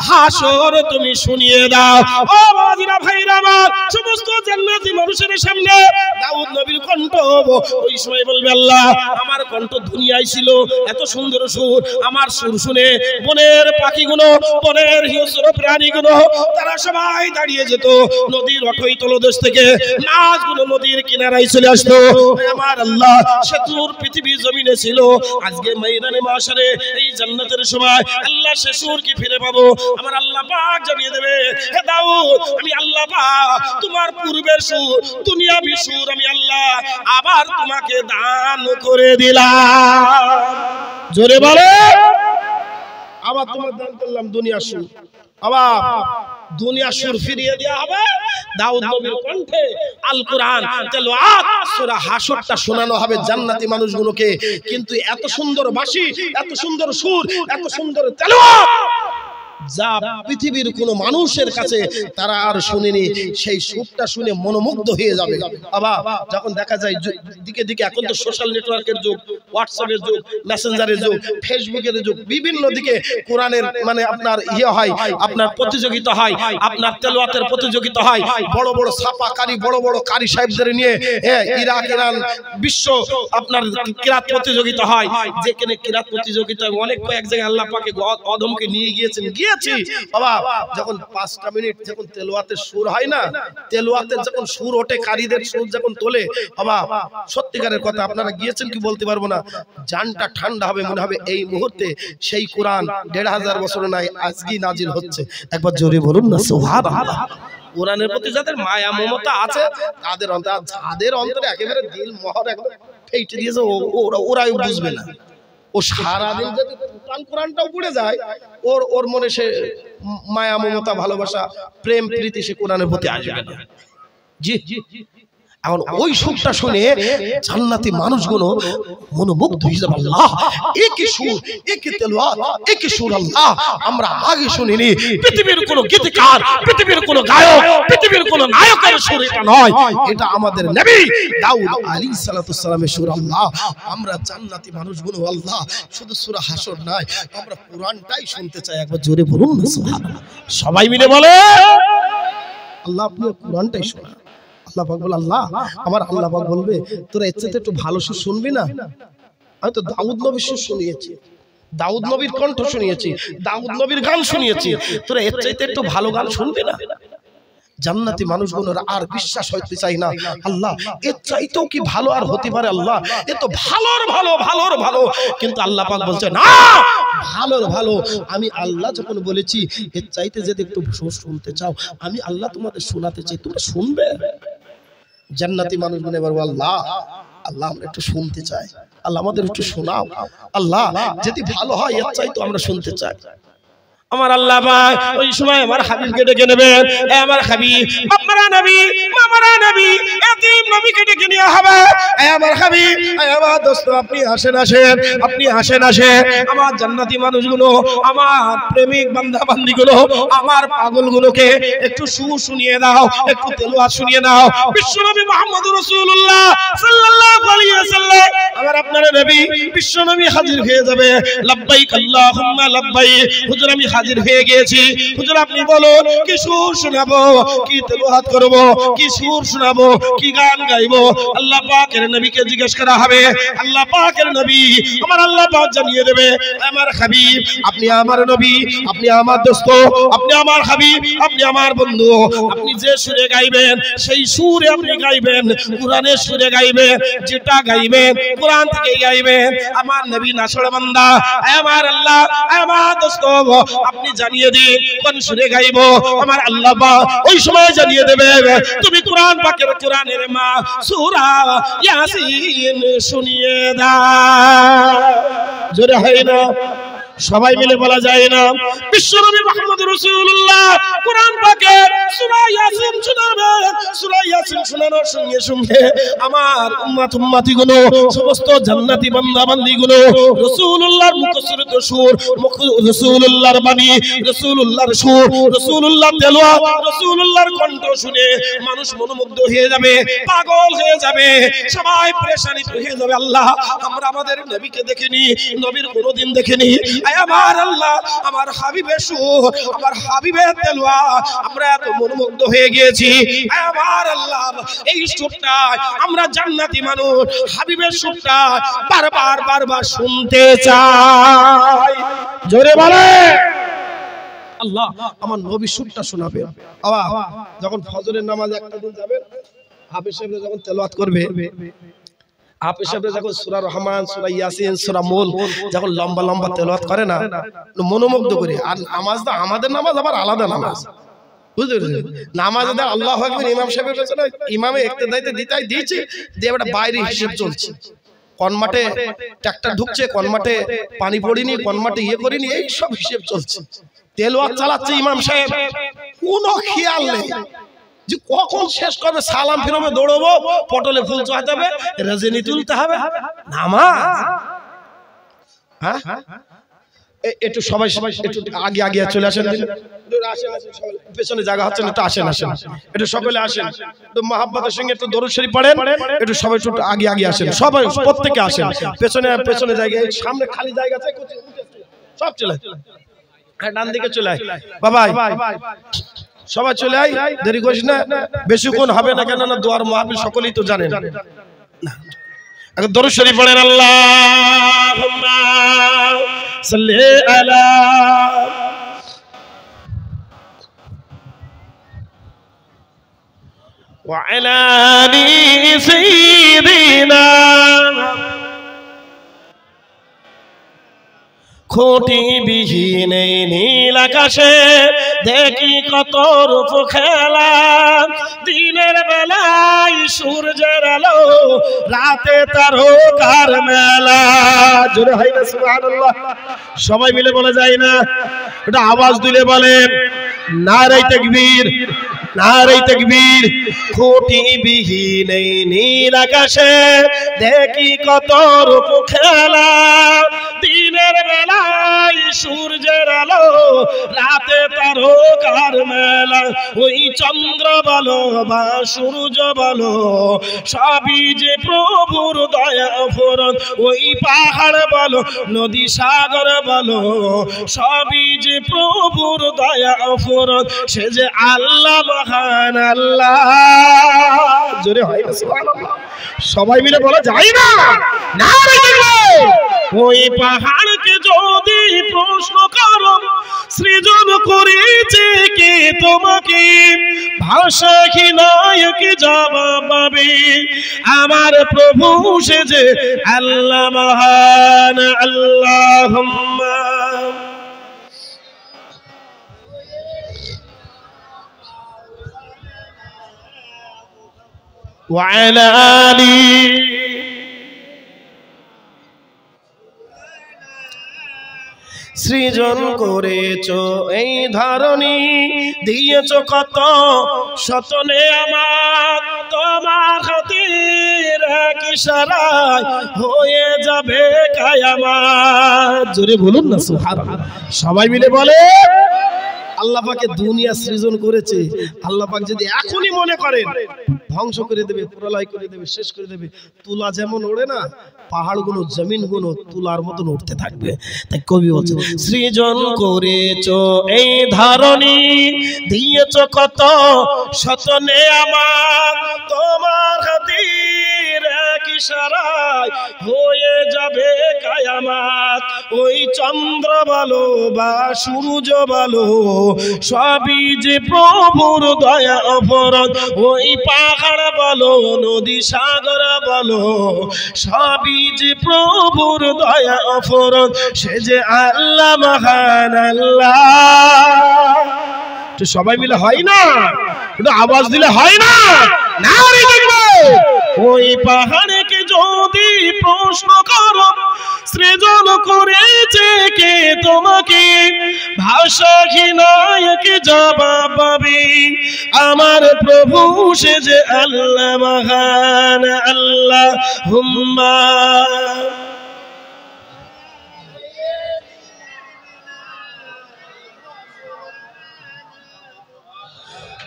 হাসর তুমি শুনিয়ে দাও। বাবাজিরা ভাইরা আমার, সমস্ত জান্নাতি মানুষের সামনে দাউদ নবীর কণ্ঠ ওই সময় বলবে, আল্লাহ আমার কণ্ঠ দুনিয়ায় ছিল, এত সুন্দর সুর, আমার সুর শুনে বনের পাখিগুলো, বনের হিংস্র প্রাণীগুলো তারা সবাই দাঁড়িয়ে যেত, নদীর অথই তলদেশ থেকে মাছগুলো নদীর কিনারায় চলে আসতো। আমার আল্লাহ সেতুর পৃথিবীর জমিনে ছিল, আজকে ময়দানে মাশারে এই জান্নাতের সময় আল্লাহ সে সুর কি ফিরে পাবো? আমার আল্লাহ পাক জানিয়ে দেবে, হে দাউদ আমি আল্লাহ পাক তোমার পূর্বের সুর, দুনিয়াবি সুর আমি আল্লাহ আবার তোমাকে দান করে দিলাম। জোরে বলে, আবার তোমার দান করলাম দুনিয়ার সুর, আবার দুনিয়ার সুর ফিরিয়ে দেওয়া হবে। দাউদ নবীর কণ্ঠে আল কোরআন তেলাওয়াত সূরা হাসরটা শোনানো হবে জান্নাতি মানুষগুলোকে। কিন্তু এত সুন্দর বাঁশি, এত সুন্দর সুর, এত সুন্দর তেলাওয়াত যা পৃথিবীর কোন মানুষের কাছে তারা আর শুনেনি, সেই সুরটা শুনে মনোমুগ্ধ হয়ে যাবে। বাবা যখন দেখা যায় দিকে দিকে, এখন তো সোশ্যাল নেটওয়ার্কের যুগ, হোয়াটসঅ্যাপের যুগ, মেসেঞ্জারের যুগ, ফেসবুকের যুগ, বিভিন্ন দিকে কোরআনের মানে আপনার হয়, আপনার প্রতিযোগিতা হয়, আপনার তেলাওয়াতের প্রতিযোগিতা হয়, বড় বড় ছাপাকারী, বড় বড় কারি সাহেবদের নিয়ে ইরাক ইরান বিশ্ব আপনার কিরাত প্রতিযোগিতা হয়। যেখানে কিরাত প্রতিযোগিতা অনেক কয়েক জায়গায় আল্লাহ পাকে অদমকে নিয়ে গিয়েছেন, গিয়েছি বাবা। যখন 5টা মিনিট যখন তেলাওয়াতের সুর হয় না, তেলাওয়াতের যখন সুর ওঠে, কারীদের সুর যখন তোলে বাবা, সত্যিকারের কথা আপনারা গিয়েছেন কি বলতে পারবো না, জানটা ঠান্ডা হবে, মনে হবে এই মুহূর্তে সেই কোরআন 1500 বছর নাই আজকেই নাজিল হচ্ছে। একবার জোরে বলুন না সুবহানাল্লাহ। কোরআনের প্রতি যাদের মায়া মমতা আছে, যাদের অন্তরে একেবারে দিল মোহর একদম ফেটে দিয়েছে, ওরাই বুঝবে না। ও সারাদিন যদি কোরআনটাও পড়ে যায়, ওর মনে সে মায়া মমতা ভালোবাসা প্রেম প্রীতি সে কোরআনের প্রতি আসবে না। জি, এখন ওই সুরটা শুনে জান্নাতি মানুষগুলো মনোমুগ্ধ হয়ে যাবে। আল্লাহ একই সুর, একই তেলাওয়াত, একই সুর আল্লাহ আমরা আগে শুনিনি। পৃথিবীর কোন গীতিকার, পৃথিবীর কোন গায়ক, পৃথিবীর কোন নায়কের সুর এটা নয়, এটা আমাদের নবী দাউদ আলাইহিস সালাতু সালামের সুর। আল্লাহ আমরা জান্নাতি মানুষগুলো আল্লাহ শুধু সূরা হাসর নয়, আমরা কোরআনটাই শুনতে চাই। একবার জোরে বলুন না সুবহানাল্লাহ। সবাই মিলে বলে আল্লাহ আপনি কোরআনটাই শোনা। আল্লাহ পাক বলে, আল্লাহ আমার আল্লাহ পাক বলবে তোরা এর চেয়ে একটু ভালো সুর শুনবি না? আমি তো দাউদ নবীর সুর শুনিয়েছি, দাউদ নবীর কণ্ঠ শুনিয়েছি, দাউদ নবীর গান শুনিয়েছি, তোরা এর চাইতে একটু ভালো গান শুনবি না? জান্নাতি মানুষগুলোর আর বিশ্বাস হইতে চাই না, আল্লাহ এর চাইতেও কি ভালো আর হতে পারে? আল্লাহ এ তো ভালোর ভালো, ভালোর ভালো। কিন্তু আল্লাহ পাক বলছে না, ভালোর ভালো আমি আল্লাহ যখন বলেছি এর চাইতে যদি একটু শুনতে চাও, আমি আল্লাহ তোমাদের শোনাতে চাই, তোমরা শুনবে। জান্নাতি মানুষগুলো এবার আল্লাহ আল্লাহ আমরা একটু শুনতে চাই, আল্লাহ আমাদের একটু শোনাও, আল্লাহ যদি ভালো হয় এর চাইতে আমরা শুনতে চাই। আমার আল্লাহ পাক ওই সময় আমার হাবিবকে ডেকে নেবেন, এ আমার হাবিব, বাবারা নবী, মামারা নবী, এতিম নবীকে ডেকে নিয়ে হবে, এ আমার হাবিব, এ আমার দোস্ত, আপনি আসেন আসেন, আপনি আসেন আসেন। আমার জান্নাতি মানুষগুলো, আমার প্রেমিক বান্দা বান্দিগুলো, আমার পাগলগুলোকে একটু সুর শুনিয়ে দাও, একটু তেলাওয়াত শুনিয়ে দাও। বিশ্বনবী মুহাম্মদুর রাসূলুল্লাহ সাল্লাল্লাহু আলাইহি ওয়াসাল্লাম আমার আপনার নবী বিশ্বনবী হাজির হয়ে যাবে। লাব্বাইক আল্লাহুম্মা লাব্বাইক। হুজুর আমি হাজির হয়ে গিয়েছি, হুজুর আপনি বলুন কি সুর শোনাবো, কি তেলাওয়াত করব, কি সুর শোনাবো, কি গান গাইবো? আল্লাহ পাকের নবীকে জিজ্ঞেস করা হবে। আল্লাহ পাকের নবী আমার আল্লাহ পাক জানিয়ে দেবে, আমার হাবিব আপনি আমার নবী, আপনি আমার দোস্ত, আপনি আমার হাবিব, আপনি আমার বন্ধু, আপনি যে সুরে গাইবেন সেই সুরে আপনি গাইবেন, কোরআনের সুরে গাইবেন, যেটা গাইবেন কোরআন থেকে গাইবেন। আমার নবী নাছড় বান্দা, আমার আল্লাহ, আমার দোস্ত আপনি জানিয়ে দিন কোন সুরে গাইবো। আমার আল্লাহ পাক ওই সময় জানিয়ে দেবে, তুমি কোরআন পাকের কোরআনের মা সূরা ইয়াসিন শুনিয়ে দাও। জোরে হয় না? সবাই মিলে বলা যায় না? বিশ্বনবী মুহাম্মদুর রাসূলুল্লাহ কোরআন পাকের সূরা ইয়াসিন শোনাবেন। সূরা ইয়াসিন শোনানোর সঙ্গে সঙ্গে আমার উম্মতিগুলো, সমস্ত জান্নাতি বান্দা বান্দিগুলো রাসূলুল্লাহর মুখসরিত সুর, রাসূলুল্লাহর বাণী, রাসূলুল্লাহর সুর, রাসূলুল্লাহর তেলাওয়াত, রাসূলুল্লাহর কণ্ঠ শুনে মানুষ মনোমুগ্ধ হয়ে যাবে, পাগল হয়ে যাবে, সবাই পেরেশানিত হয়ে যাবে। আল্লাহ আমরা আমাদের নবীকে দেখিনি, নবীর কোনদিন দেখিনি। আমার আল্লাহ আমার হাবিবের সুর, আমার হাবিবের তেলাওয়াত আমরা এত মনোমুগ্ধ হয়ে গিয়েছি। আমার আল্লাহ এই সুরটা আমরা জান্নাতি মানুষ হাবিবের সুরটা বারবার বারবার শুনতে চাই। জোরে বলে আল্লাহ আমার নবী সুরটা শোনাবে। বাবা যখন ফজরের নামাজে একটা দিন যাবেন, হাফেজ সাহেব যখন তেলাওয়াত করবে, হাফেজ সাহেব যখন সূরা রহমান, সূরা ইয়াসিন, সূরা মুল যখন লম্বা লম্বা তেলাওয়াত করে না, মনোমুগ্ধ করে। আর নামাজ তো আমাদের নামাজ আবার আলাদা নামাজ, বুঝতে পেরেছেন? নামাজে দেখ আল্লাহু আকবার, ইমাম সাহেবের কাছে না, ইমামে ইক্তেদাইতে দিতাই দিয়েছে, দিয়ে একটা বাইরে হিসাব চলছে। কোন মাঠে ট্রাক্টর ঢুকছে, কোন মাঠে পানি পড়েনি, কোন মাঠে ইয়ে করিনি, এই সব হিসাব চলছে। তেলাওয়াত চালাচ্ছে ইমাম সাহেব, কোনো খেয়াল নেই যে কখন শেষ করবে, সালাম ফিরবে, দৌড়বো, পটলে ফুল চড়াতে হবে, রজনী তুলতে হবে, নামাজ। হ্যাঁ একটু সবাই একটু আগে আগে চলে আসেন, পেছনে জায়গা হচ্ছে না, একটু আসেন আসেন, একটু সকলে আসেন, একটু মহাব্বতের সঙ্গে একটু দরুদ শরীফ পড়েন, একটু সবাই একটু আগে আগে আসেন, সবাই প্রত্যেকে আসেন, পেছনে পেছনে জায়গায়, সামনে খালি জায়গা আছে, সব চলে ডান দিকে চলে আয় বাবা, সবাই চলে আয়, দেরি করিস না, বেশিক্ষণ হবে না, কেন না দোয়ার মাহফিল সকলেই তো জানেন। এখন দরুদ শরীফ পড়েন, আল্লাহুম্মা সাল্লি আলা ওয়া আলা আলি সাইয়্যিদিনা। খুঁটিবিহীন এই নীল আকাশে দেখি কত রূপ খেলা, দিনের বেলায় সূর্যের আলো, রাতে তারকার মেলা। জোরে হয় না সুবহানাল্লাহ? সবাই মিলে বলা যায় না? এটা আওয়াজ দিলে বলেন নারে তাকবীর, নারে তাকবীর। খুঁটিবিহীন এই নীল আকাশে দেখি কত রূপ খেলা, দিনের বেলায় সূর্যের আলো, রাতে তারকার মেলা। ওই চন্দ্র বলো বা সূর্য বলো, সবই যে প্রভুর দয়া ফোরন। ওই পাহাড় বলো, নদী সাগর বলো, সবই যে প্রভুর দয়া ফোরন। সে যে আল্লাহ মহান আল্লাহ। জোরে হয় না সুবহানাল্লাহ? সবাই মিলে বলা যায় না? নারে তাকবীর। ওই পাহাড়কে যদি প্রশ্ন করো, সৃজন করেছে কে তোমাকে, ভাষাহীন কি জবাব পাবে? আমার প্রভু সে যে আল্লাহ মহান। আল্লাহুম্মা ওয়া আলা আলি। সৃজন করেছো এই ধরনী, দিয়েছো কত শতনে আমার, তোমার খাতির এক ইশারায় হয়ে যাবে কিয়ামত। জোরে বলুন না সুবহানাল্লাহ? সবাই মিলে বলে আল্লাহ পাকে দুনিয়া সৃজন করেছে, আল্লাহ পাক যদি এখনই মনে করেন ধ্বংস করে দেবে, প্রলয় করে দেবে, শেষ করে দেবে, তুলা যেমন ওড়ে না, পাহাড়গুলো জমিনগুলো তুলার মতন উঠতে থাকবে। তাই কবি বলছেন সৃজন করেছো এই ধরনী, দিয়েছো কত শতনে আমার, তোমার খাতির এক ইশারায় হয়ে যাবে কিয়ামত। ওই চন্দ্র বলো বা সূর্য বলো, সবই যে প্রভুর দয়া অপরাধ। ওই পাহাড় বলো, নদী সাগর বলো, সবই যে প্রভুর দয়া অপরাধ। সে যে আল্লাহ মহান আল্লাহ। তো সবাই মিলে হয় না? একটু আওয়াজ দিলে হয় না? নারে তাকবীর। ওই পাহাড়কে যদি প্রশ্ন করো, সৃজন করেছে কে তোমাকে, ভাষাহীন কি জবাব পাবে? আমার প্রভু সে যে আল্লাহ মহান। আল্লাহুম্মা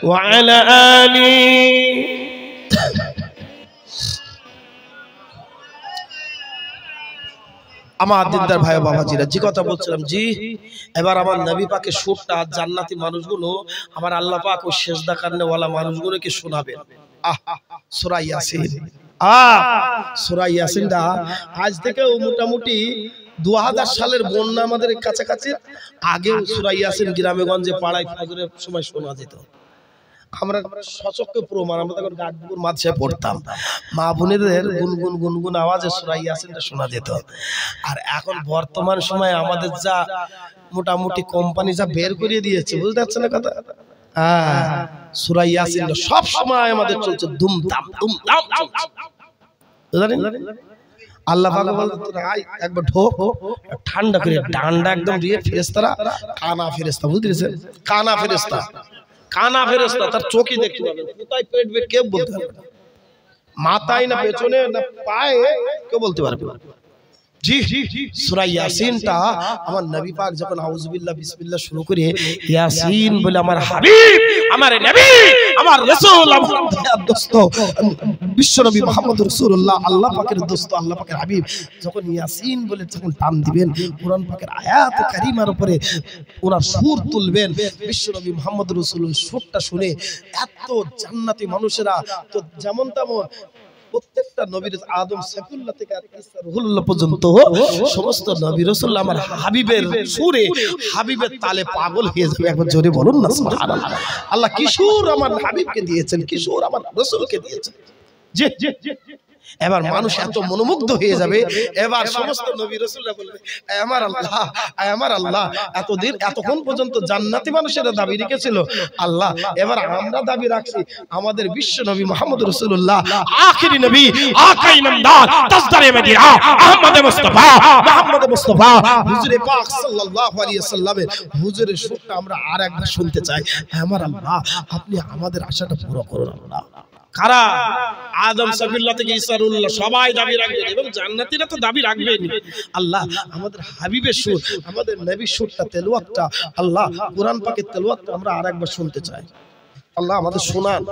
ওয়া আলা আলি। আমার দিনদার ভাই বাবাজিরা, যে কথা বলছিলাম, জি এবার আমার নবী পাকের সুরটা জান্নাতি মানুষগুলো, আমার আল্লাহ পাক ও সিজদা করনেওয়ালা মানুষগুলোকে শোনাবেন। সূরা ইয়াসিন, সূরা ইয়াসিনটা আজ থেকে মোটামুটি 2000 সালের বন্যা আমাদের কাছাকাছি, আগে সূরা ইয়াসিন গ্রামে গঞ্জে পাড়ায় ফজরের সময় শোনা যেত। আমরা সচক্ষে প্রমাণ, আমরা তখন গাছপুর মাদ্রাসায় পড়তাম, মা বোনেদের গুনগুন গুনগুন আওয়াজে সূরা ইয়াসিনটা শোনা যেত। আর এখন বর্তমান সময়ে আমাদের যা মোটামুটি কোম্পানি যা বের করে দিয়েছে, বুঝতে পারছেন না কথা? সূরা ইয়াসিন সব সময় আমাদের চলছে ধুমধাম ধুমধাম। আল্লাহ পাক বলতে তোরা আয় একবার ঢোক, ঠান্ডা করে ডান্ডা একদম দিয়ে ফেরেশতারা, কানা ফেরেশতা, বুঝতেছেন? কানা ফেরেশতা, কানা ফেরেশতা, তার চোখই দেখতে পাবে, কোথায় পেটবে কেউ বলতে পারবে না, মাথায় না পেছনে না পায়ে কেউ বলতে পারবে না। জি সূরা ইয়াসিনটা আমার নবী পাক যখন আউযুবিল্লাহ বিসমিল্লাহ শুরু করে ইয়াসিন বলে আমার হাবিব, আমার নবী, আমার রাসূল, আমার দোস্ত বিশ্ব নবী মুহাম্মদ রাসূলুল্লাহ, আল্লাহ পাকের দোস্ত, আল্লাহ পাকের হাবিব, যখন ইয়াসিন বলে যখন টান দিবেন কোরআন পাকের আয়াত কারিমার উপরে ওনার সুর তুলবেন, বিশ্ব নবী মুহাম্মদ রাসূলুল্লাহ সুরটা শুনে এত জান্নাতি মানুষেরা তো যেমন তেমন প্রত্যেকটা নবীর আদম সাইফুল্লাহ থেকে ঈসা রুহুল্লাহ পর্যন্ত সমস্ত নবী রাসূল আমার হাবিবের সুরে, হাবিবের তালে পাগল হয়ে যাবে। একবার জোরে বলুন না সুবহানাল্লাহ। আল্লাহ কি সুর আমার হাবিবকে দিয়েছেন, কি সুর আমার রাসূলকে দিয়েছেন। জি এবার মানুষ এত মনোমুগ্ধ হয়ে যাবে, এবার সমস্ত নবী রাসূলরা বলবে আমার আল্লাহ, আমার আল্লাহ, এতদিন এতক্ষণ পর্যন্ত জান্নাতি মানুষেরা দাবি রেখেছিল, আল্লাহ এবার আমরা দাবি রাখছি আমাদের বিশ্ব নবী মুহাম্মদ রাসূলুল্লাহ আখিরি নবী আকাই নামদার তাজদারে মদিনা আহমদ মুস্তাফা মুহাম্মদ মুস্তাফা হুজুরে পাক সাল্লাল্লাহু আলাইহি ওয়াসাল্লামের হুজুরের সুরটা আমরা আরেকবার শুনতে চাই। আমার আল্লাহ আপনি আমাদের আশাটা পুরো করুন। আল্লাহ কারা? আদম সাইফুল্লাহ থেকে ঈসা রুহুল্লাহ সবাই দাবি রাখবেন এবং জান্নাতীরা তো দাবি রাখবেন। আল্লাহ আমাদের হাবিবের সুর, আমাদের নবীর সুরটা তেলাওয়াতটা, আল্লাহ কোরআন পাকের তেলাওয়াতটা আমরা আরেকবার শুনতে চাই। আল্লাহ আমাদের শোনান।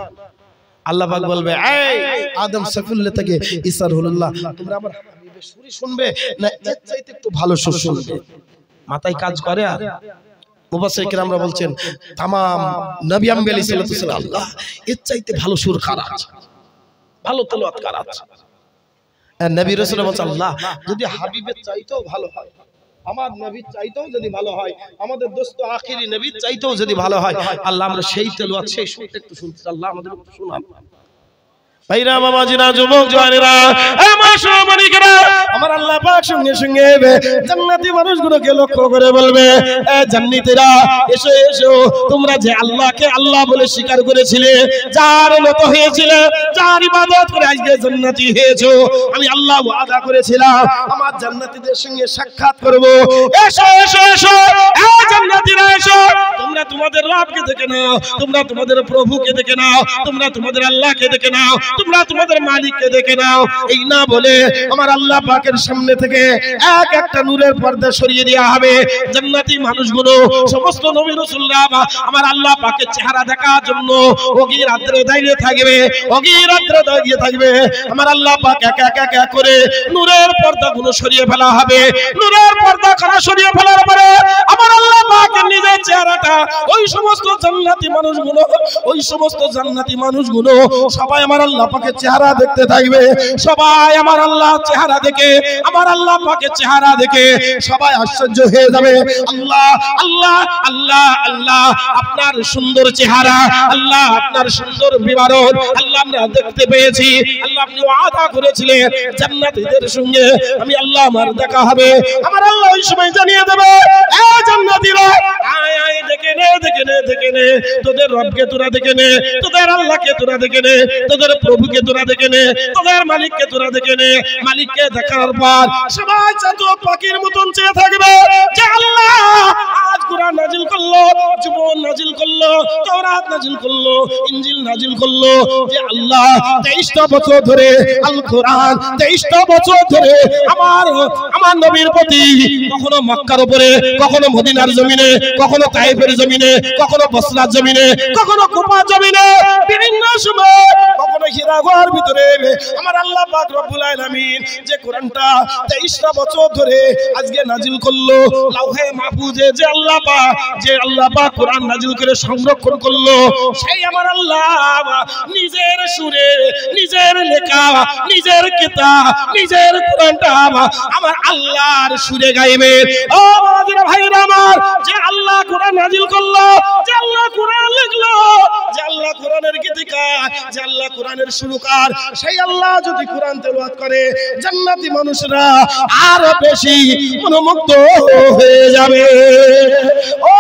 আল্লাহ পাক বলবে এই আদম সাইফুল্লাহ থেকে ঈসা রুহুল্লাহ তোমরা আমার হাবিবের সুরই শুনবে না এর চাইতে একটু ভালো সুর শুনবে? মাথায় কাজ করে? আর মুফাসসির কিরামরা বলছেন तमाम নবী আম্বিয়া আলাইহিস সালাম আল্লাহ এর চাইতে ভালো সুর কার আছে, ভালো তেলাওয়াত কার আছে? নবী রাসূল বলছেন আল্লাহ যদি হাবিবের চাইতেও ভালো হয়, আমার নবীর চাইতেও যদি ভালো হয়, আমাদের দোস্ত আখিরি নবীর চাইতেও যদি ভালো হয়, আল্লাহ আমরা সেই তেলাওয়াত সেই সুরটা একটু শুনতে চাই। আল্লাহ আমাদের একটু শোনান। ভাইরা মামাজিরা যুবক জওয়ানেরা আমার সম্মানিকেরা, আমার আল্লাহ পাক সঙ্গে সঙ্গে জান্নাতি মানুষগুলোকে লক্ষ্য করে বলবে এ জান্নাতীরা এসো এসো, তোমরা যে আল্লাহকে আল্লাহ বলে স্বীকার করেছিলে, যার মত হয়েছিলে, যার ইবাদত করে আজকে জান্নাতি হয়েছো, আমি আল্লাহ ওয়াদা করেছিলাম আমার জান্নাতীদের সঙ্গে সাক্ষাৎ করব। এসো এসো এসো এ জান্নাতীরা এসো, তোমরা তোমাদের রবকে দেখে নাও, তোমরা তোমাদের প্রভুকে দেখে নাও, তোমরা তোমাদের আল্লাহকে দেখে নাও, তোমরা তোমাদের মালিককে দেখে নাও। এই না বলে আমার আল্লাহ পাকের সামনে থেকে এক একটা নূরের পর্দা সরিয়ে দেওয়া হবে। জান্নাতি মানুষগুলো সমস্ত নবী রাসূলরা আমার আল্লাহ পাকের চেহারা দেখার জন্য অগি রাত্রে দাঁড়িয়ে থাকবে, অগি রাত্রে দাঁড়িয়ে থাকবে। আমার আল্লাহ পাক এক এক করে নূরের পর্দাগুলো সরিয়ে ফেলা হবে। নূরের পর্দা খানা সরিয়ে ফেলার পরে আমার আল্লাহ পাকের নিজের চেহারাটা ওই সমস্ত জান্নাতি মানুষগুলো, ওই সমস্ত জান্নাতি মানুষগুলো সবাই আমার আল্লাহ পাকের চেহারা দেখতে থাকবে। সবাই আমার আল্লাহ চেহারা দেখে, আমার আল্লাহ পাকের চেহারা দেখে সবাই আশ্চর্য হয়ে যাবে। আল্লাহ আল্লাহ আল্লাহ আল্লাহ আপনার সুন্দর চেহারা, আল্লাহ আপনার সুন্দর বিবরণ আল্লাহ আমরা দেখতে পেয়েছি। আল্লাহ আপনি ওয়াদা করেছিলেন জান্নাতীদের সঙ্গে আমি আল্লাহ আমার দেখা হবে। আমার আল্লাহ ওই সময় জানিয়ে দেবে এ জান্নাতীরা আয় আয় দেখে নে দেখে নে দেখে নে, তোদের রবকে তোরা দেখে নে, তোদের আল্লাহকে তোরা দেখে নে, তোদের প্রভুকে তোরা দেখে নে, তোদের মালিককে তোরা দেখে নে। মালিককে দেখার পর সবাই চাতক পাখির মতন চেয়ে থাকবে যে আল্লাহ আজ কোরআন নাজিল করলো, জীবন নাজিল করলো, তাওরাত নাজিল করলো, ইনজিল নাজিল করলো, যে আল্লাহ 23টা বছর ধরে আল কোরআন 23টা বছর ধরে আমার নবীর প্রতি কখনো মক্কার উপরে, কখনো মদিনার জমিনে, কখনো তায়েফের জমিনে, কখনো বসরার জমিনে, কখনো কুফার জমিনে, বিভিন্ন সময় কখনো হিরাগর ভিতরে আমার আল্লাহ পাক রব্বুল আলামিন যে কোরআনটা 23টা বছর ধরে আজকে নাজিল করলো, লাউহে মাহফুজে যে আল্লাহ পাক কোরআন নাজিল করে সংরক্ষণ করলো, সেই আমার আল্লাহ নিজের সুরে, নিজের লেখা, নিজের কিতাব, নিজের কোরআনটা আমার আল্লাহর সুরে গাইবে। ও ভাইরা আমার, যে আল্লাহ কোরআন নাজিল করলো, যে আল্লাহ কোরআন লিখলো, যে আল্লাহ কোরআনের গীতিকার, যে আল্লাহ কোরআনের সুরকার, সেই আল্লাহ যদি কোরআন তেলাওয়াত করে জান্নাতি মানুষরা আরো বেশি মনোমুগ্ধ হয়ে যাবে। ও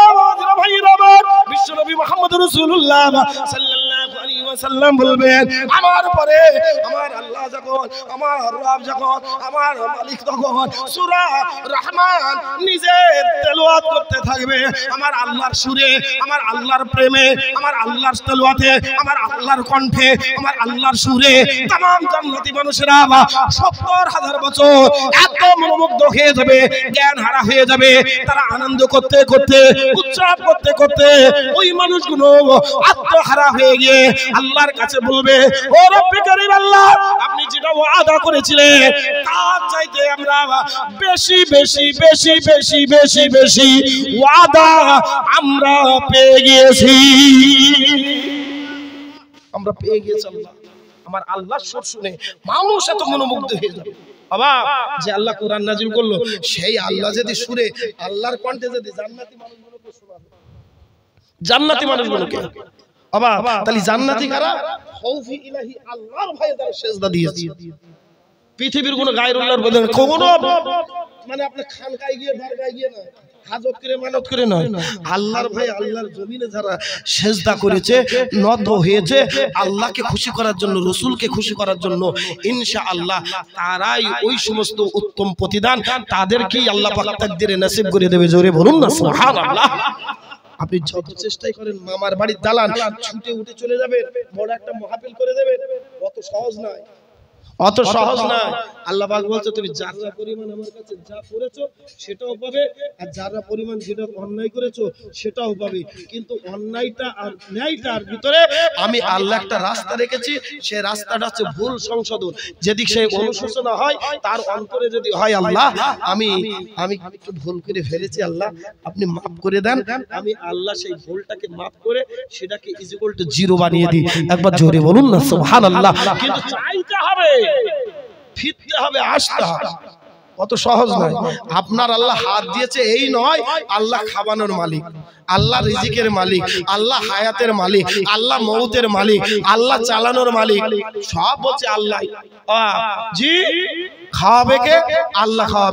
ভাইরা আমার, বিশ্বনবী মুহাম্মদ রাসূলুল্লাহ সাল্লাল্লাহু আলাইহি সাল্লাম বলবেন আমার পরে আমার আল্লাহ যখন আমার রব যখন আমার মালিক তখন সূরা রহমান নিজে তেলাওয়াত করতে থাকবে আমার আল্লাহর সুরে আমার আল্লাহর প্রেমে আমার আল্লাহর তেলাওয়াতে আমার আল্লাহর কণ্ঠে আমার আল্লাহর সুরে तमाम জান্নাতি মানুষেরা ৭০,০০০ বছর একদম মনোমুগ্ধ হয়ে যাবে জ্ঞান হারা হয়ে যাবে তারা আনন্দ করতে করতে উৎসব করতে করতে ওই মানুষগুলো আত্মহারা হয়ে গিয়ে আল্লাহর কাছে বলবে ও রব্বে কারীম আল্লাহ আপনি যেটা ওয়াদা করেছিলেন তার চাইতে আমরা বেশি বেশি বেশি বেশি বেশি বেশি ওয়াদা আমরা পেয়ে গিয়েছি আমরা পেয়ে গিয়েছি আল্লাহ আমার আল্লাহর সুর শুনে মানুষ এত মনোমুগ্ধ হয়ে যাবে বাবা যে আল্লাহ কোরআন নাজিল করলো সেই আল্লাহ যদি সুরে আল্লাহর কণ্ঠে যদি জান্নাতি মানুষগুলোকে শোনাবে জান্নাতি মানুষগুলোকে বাবা তাহলে জান্নাতি কারা খাউফি ইলাহি আল্লাহর ভয়ে তারা সিজদা দিয়েছে পৃথিবীর কোন গায়রুল্লাহর বদলে কোনো মানে আপনি খানকায় গিয়ে দরগায় গিয়ে না হাজত করে মানত করে নয় আল্লাহর ভয়ে আল্লাহর জমিনে যারা সিজদা করেছে নত হয়েছে আল্লাহকে খুশি করার জন্য রাসূলকে খুশি করার জন্য ইনশাআল্লাহ তারাই ওই সমস্ত উত্তম প্রতিদান তাদেরকেই আল্লাহ পাক তাকদীরে নসিব করে দেবে জোরে বলুন না সুবহানাল্লাহ আপনি যত চেষ্টাই করেন মামার বাড়ির দালান ছুটে উঠে চলে যাবে বড় একটা মাহফিল করে দেবে অত সহজ নয় অত সহজ না আল্লাহ পাক বলছে তুমি যারা পরিমাণ আমার কাছে যা করেছো সেটাও পাবে আর যারা পরিমাণ যেটা অন্যায় করেছো সেটাও পাবে কিন্তু অন্যায়টা আর ন্যায়টার ভিতরে আমি আল্লাহ একটা রাস্তা রেখেছি সেই রাস্তাটা হচ্ছে ভুল সংশোধন যেদিক সেই অনুশোচনা হয় তার অন্তরে যদি হয় আল্লাহ আমি একটু ভুল করে ফেলেছি আল্লাহ আপনি মাফ করে দেন আমি আল্লাহ সেই ভুলটাকে মাফ করে সেটাকে ইকুয়াল টু 0 বানিয়ে দিই একবার জোরে বলুন না সুবহানাল্লাহ কিন্তু চাইতে হবে ফিরতে হবে আসতে হবে কত সহজ নয় আপনার আল্লাহ হাত দিয়েছে এই নয় আল্লাহ খাওয়ানোর মালিক আল্লাহ রিজিকের মালিক আল্লাহ হায়াতের মালিক আল্লাহ মউতের মালিক আল্লাহ চালানোর মালিক সব বলছে আল্লাহ জি খাওয়াবে কে আল্লাহ খাওয়াবে